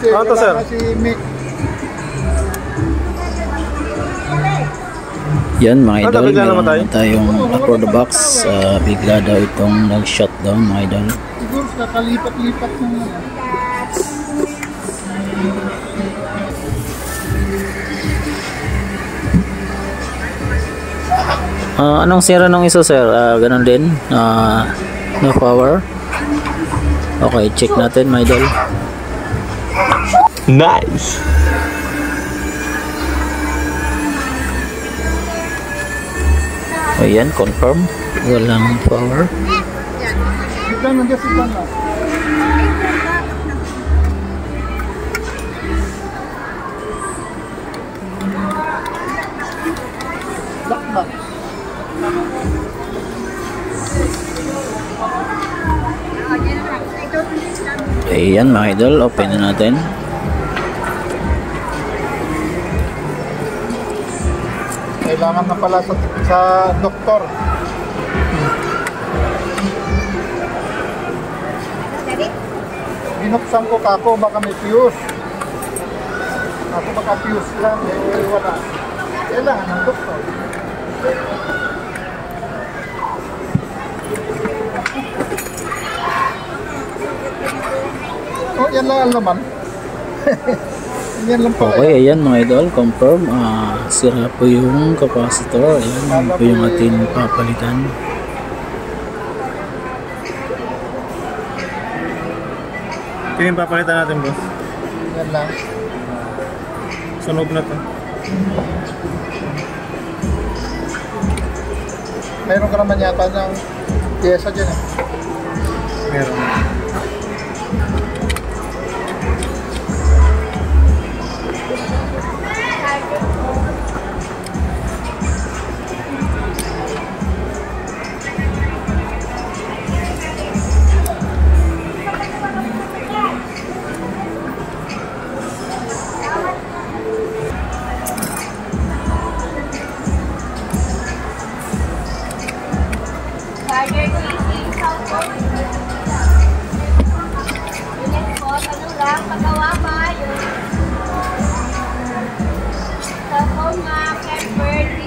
kasi to, sir? si Mick. Yan mga idol, meron tayong for the box. Bigla daw itong nag-shutdown mga idol. Siguro kakalipat-lipat ng anong sira nung isa sir? Ganon din, no power. Okay, check natin mga idol. Nice. Ayan, confirm. Walang power. Siglan, nandiyan siglan na. Lock. Ayan mga idol, open na natin. Kailangan na pala sa doktor. Binuksan ko kako, baka may fuse. Ako baka fuse lang, wala. Kailangan ng doktor. Oh, yan lang ang laman. Yan lang pala. Okay, ayan mga idol, confirm. Sira po yung capacitor. Ayan po yung ating papalitan. Ito yung papalitan natin, boss. Yan lang. Sunog na to. Mayroon ka naman yata ng pyesa dyan eh. Meron.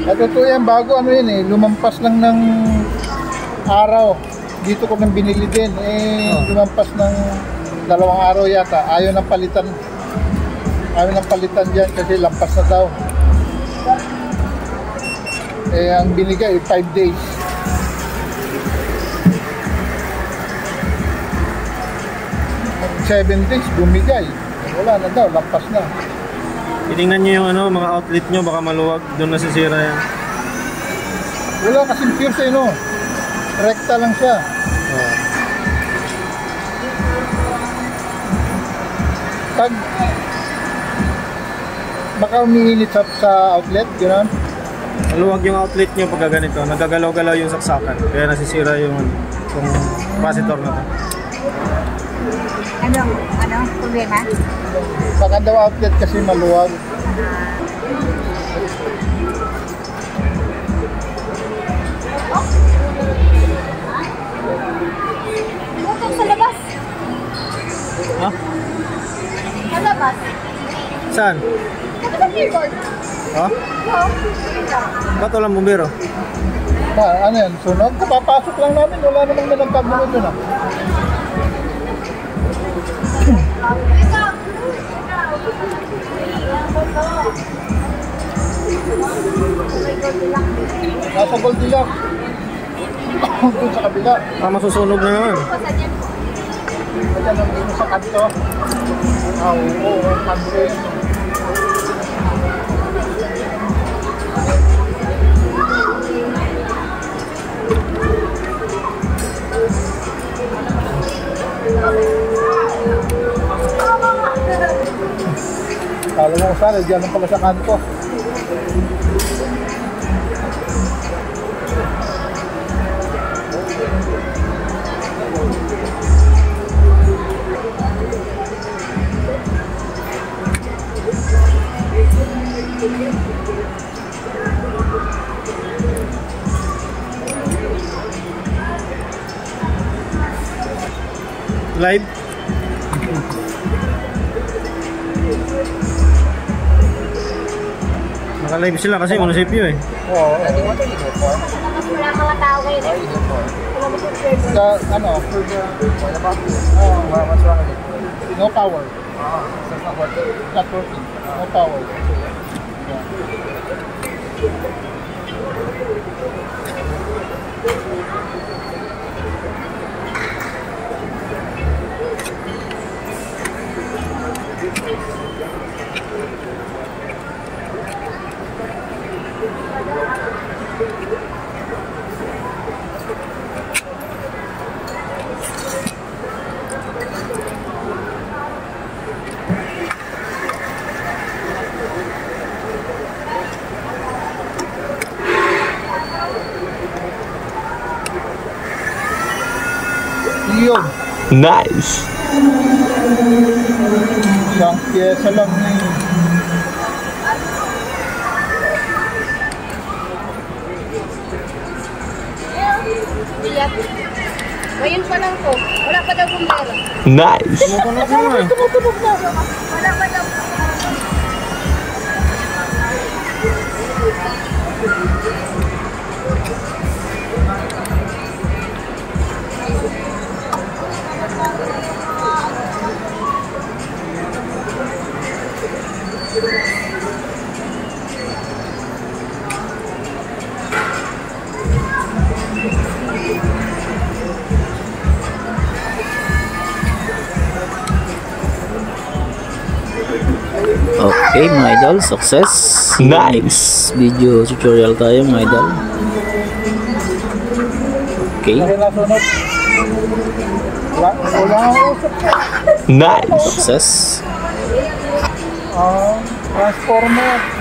At ito yan, bago ano yun eh, lumampas lang ng araw. Dito ko nang binili din, lumampas ng 2 araw yata. Ayaw ng palitan dyan kasi lampas na daw. Ang binigay 5 days. Mag 7 days bumigay. Wala na daw, lampas na. Tingnan nyo yung mga outlet nyo, baka maluwag, doon nasisira yan. Wala kasing fuse no. Rekta lang siya. Pag baka umiinit sa outlet, gano'n? Maluwag yung outlet nyo pagka ganito, nagagalaw-galaw yung saksakan, kaya nasisira yung capacitor na to. Ano problema? Baka daw outlet kasi maluwag. Bukang sa labas. Ha? Sa labas. Saan? Sa keyboard. Ha? Oo. Ba't walang bumbero? Ano yan? Sunog? Kapapasok lang namin. Wala namang nagkagulo doon ah. Nasa Goldilocks. Doon sa kabila. Masusunog na naman. Kaya nandito sa kanto. Oo, kanto yun. Kala mo ko sana, dyan lang pala sa kanto. Live? Naka-live sila kasi munisipyo eh. Oo. Tapos wala mga tao kayo din. Wala mo subscriber. The, ano, for the... No power. Not working. No power. Yun. Nice. Isang pyesa lang eh. Iyak. Ngayon pa lang po. Wala pa daw bumbero. Nice. Tumutunog mo eh. Wala pa daw. Okay mga idol, success. Nice. Video tutorial tayo mga idol. Okay, Dahil nasunod. Wala ang usap. Nice. success. Transformer.